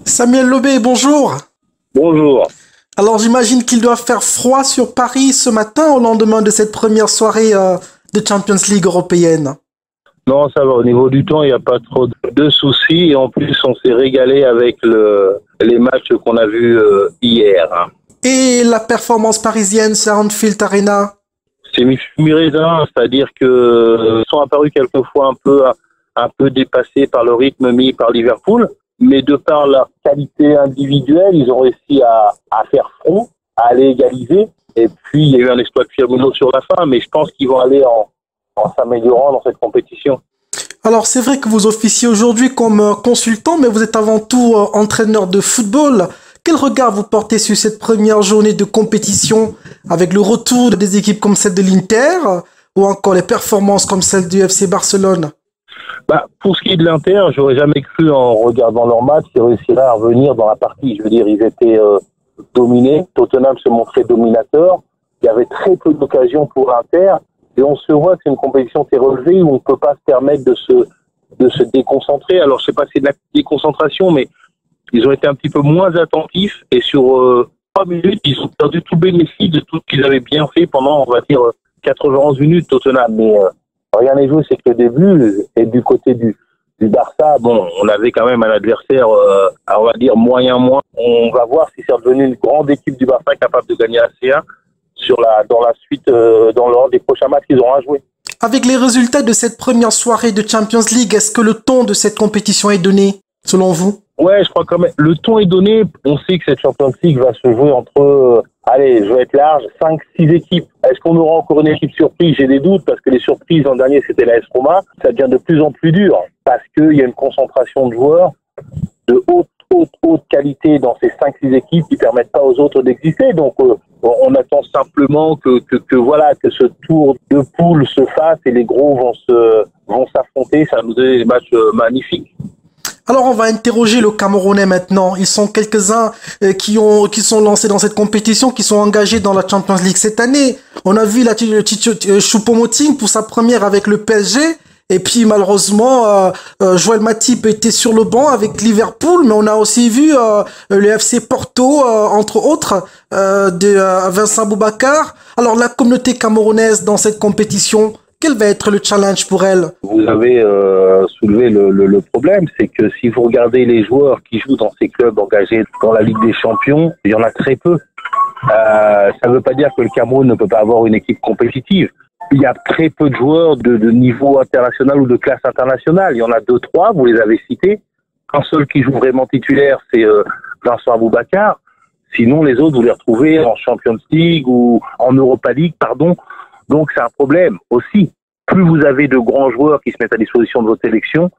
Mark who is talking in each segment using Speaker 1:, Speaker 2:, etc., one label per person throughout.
Speaker 1: Samuel Lobé, bonjour.
Speaker 2: Bonjour.
Speaker 1: Alors j'imagine qu'il doit faire froid sur Paris ce matin au lendemain de cette première soirée de Champions League européenne.
Speaker 2: Non, ça va. Au niveau du temps, il n'y a pas trop de soucis. Et en plus, on s'est régalé avec les matchs qu'on a vus hier.
Speaker 1: Et la performance parisienne sur Anfield Arena?
Speaker 2: C'est mi-raisin, c'est-à-dire que ils sont apparus quelquefois un peu dépassés par le rythme mis par Liverpool. Mais de par leur qualité individuelle, ils ont réussi à faire front, à aller égaliser. Et puis, il y a eu un exploit de Firmino sur la fin. Mais je pense qu'ils vont aller en s'améliorant dans cette compétition.
Speaker 1: Alors c'est vrai que vous officiez aujourd'hui comme consultant, mais vous êtes avant tout entraîneur de football. Quel regard vous portez sur cette première journée de compétition avec le retour des équipes comme celle de l'Inter ou encore les performances comme celle du FC Barcelone?
Speaker 2: Pour ce qui est de l'Inter, j'aurais jamais cru en regardant leur match qu'ils réussiraient à revenir dans la partie. Je veux dire, ils étaient dominés. Tottenham se montrait dominateur. Il y avait très peu d'occasions pour l'Inter. Et on se voit que c'est une compétition qui est relevée où on ne peut pas se permettre de se déconcentrer. Alors, je sais pas si c'est de la déconcentration, mais ils ont été un petit peu moins attentifs. Et sur 3 minutes, ils ont perdu tout bénéfice de tout ce qu'ils avaient bien fait pendant, on va dire, 91 minutes Tottenham. Mais rien n'est joué, c'est que le début. Et du côté du Barça, bon, on avait quand même un adversaire, on va dire, moyen. On va voir si c'est devenu une grande équipe du Barça capable de gagner la C1 dans la suite, dans l'ordre des prochains matchs qu'ils auront à jouer.
Speaker 1: Avec les résultats de cette première soirée de Champions League, est-ce que le ton de cette compétition est donné, selon vous?
Speaker 2: Ouais, je crois quand même. Le ton est donné. On sait que cette Champions League va se jouer entre, allez, je vais être large, 5-6 équipes. Est-ce qu'on aura encore une équipe surprise? J'ai des doutes parce que les surprises l'an dernier, c'était la AS Roma. Ça devient de plus en plus dur parce qu'il y a une concentration de joueurs de haute qualité dans ces 5-6 équipes qui permettent pas aux autres d'exister. Donc, on attend simplement que ce tour de poule se fasse et les gros vont s'affronter. Ça va nous donner des matchs magnifiques.
Speaker 1: Alors on va interroger le Camerounais maintenant. Ils sont quelques-uns qui sont lancés dans cette compétition, qui sont engagés dans la Champions League cette année. On a vu Choupo-Moting pour sa première avec le PSG. Et puis malheureusement, Joël Matip était sur le banc avec Liverpool, mais on a aussi vu le FC Porto, entre autres, de Vincent Boubacar. Alors la communauté camerounaise dans cette compétition, quel va être le challenge pour elle?
Speaker 2: Vous avez soulevé le problème, c'est que si vous regardez les joueurs qui jouent dans ces clubs engagés dans la Ligue des Champions, il y en a très peu. Ça ne veut pas dire que le Cameroun ne peut pas avoir une équipe compétitive. Il y a très peu de joueurs de niveau international ou de classe internationale. Il y en a 2-3, vous les avez cités. Un seul qui joue vraiment titulaire, c'est Vincent Aboubacar. Sinon, les autres, vous les retrouvez en Champions League ou en Europa League, pardon. Donc, c'est un problème aussi. Plus vous avez de grands joueurs qui se mettent à disposition de votre sélection,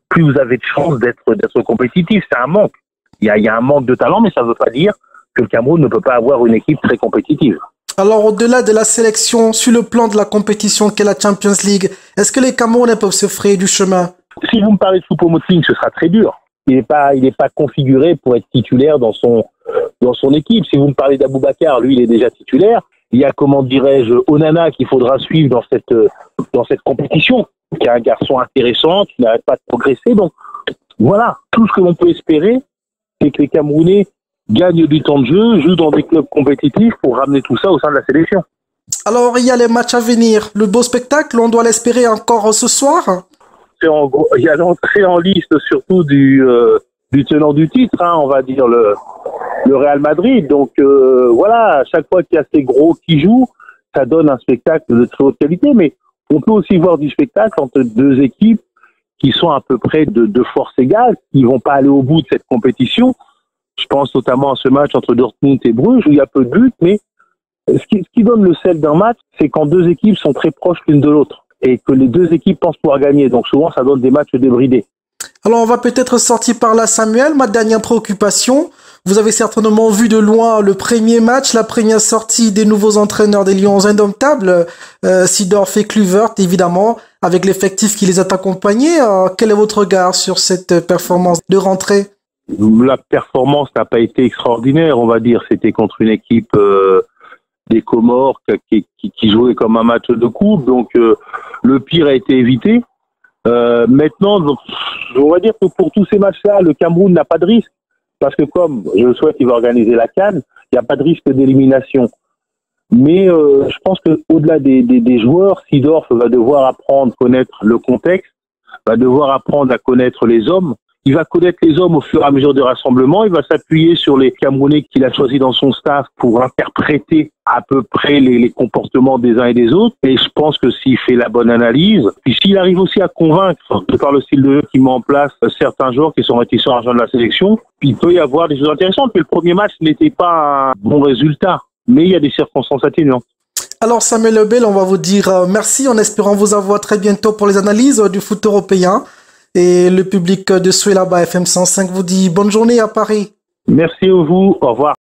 Speaker 2: plus vous avez de chances d'être compétitif. C'est un manque. Il y a un manque de talent, mais ça ne veut pas dire que le Cameroun ne peut pas avoir une équipe très compétitive.
Speaker 1: Alors, au-delà de la sélection, sur le plan de la compétition qu'est la Champions League, est-ce que les Camerounais peuvent se frayer du chemin?
Speaker 2: Si vous me parlez de Choupo-Moting, ce sera très dur. Il n'est pas configuré pour être titulaire dans son équipe. Si vous me parlez d'Aboubacar, lui, il est déjà titulaire. Il y a, comment dirais-je, Onana qu'il faudra suivre dans cette compétition, qui est un garçon intéressant, qui n'arrête pas de progresser. Donc, voilà, tout ce que l'on peut espérer, c'est que les Camerounais gagnent du temps de jeu, jouent dans des clubs compétitifs pour ramener tout ça au sein de la sélection.
Speaker 1: Alors, il y a les matchs à venir. Le beau spectacle, on doit l'espérer encore ce soir?
Speaker 2: Il y a l'entrée en liste surtout du tenant du titre, on va dire le Real Madrid. Donc voilà, à chaque fois qu'il y a ces gros qui jouent, ça donne un spectacle de très haute qualité. Mais on peut aussi voir du spectacle entre deux équipes qui sont à peu près de force égale, qui vont pas aller au bout de cette compétition. Je pense notamment à ce match entre Dortmund et Bruges où il y a peu de buts, mais ce qui donne le sel d'un match, c'est quand deux équipes sont très proches l'une de l'autre et que les deux équipes pensent pouvoir gagner. Donc souvent, ça donne des matchs débridés.
Speaker 1: Alors, on va peut-être sortir par là, Samuel. Ma dernière préoccupation, vous avez certainement vu de loin le premier match, la première sortie des nouveaux entraîneurs des Lions indomptables, Seedorf et Kluivert, évidemment, avec l'effectif qui les a accompagnés. Quel est votre regard sur cette performance de rentrée?
Speaker 2: La performance n'a pas été extraordinaire, on va dire. C'était contre une équipe des Comores qui jouait comme un match de coupe. Donc, le pire a été évité. Maintenant, on va dire que pour tous ces matchs-là, le Cameroun n'a pas de risque. parce que comme je le souhaite, il va organiser la CAN, il n'y a pas de risque d'élimination. Mais je pense qu'au-delà des joueurs, Seedorf va devoir apprendre à connaître le contexte, va devoir apprendre à connaître les hommes. Il va connaître les hommes au fur et à mesure des rassemblements. Il va s'appuyer sur les Camerounais qu'il a choisis dans son staff pour interpréter à peu près les comportements des uns et des autres. Et je pense que s'il fait la bonne analyse, puis s'il arrive aussi à convaincre, de par le style de jeu qu'il met en place, certains joueurs qui sont réticents à rejoindre la sélection, puis il peut y avoir des choses intéressantes. Mais le premier match n'était pas un bon résultat. Mais il y a des circonstances atténuantes.
Speaker 1: Alors Samuel Lebel, on va vous dire merci en espérant vous avoir très bientôt pour les analyses du foot européen. Et le public de Suelaba FM 105 vous dit bonne journée à Paris.
Speaker 2: Merci à vous, au revoir.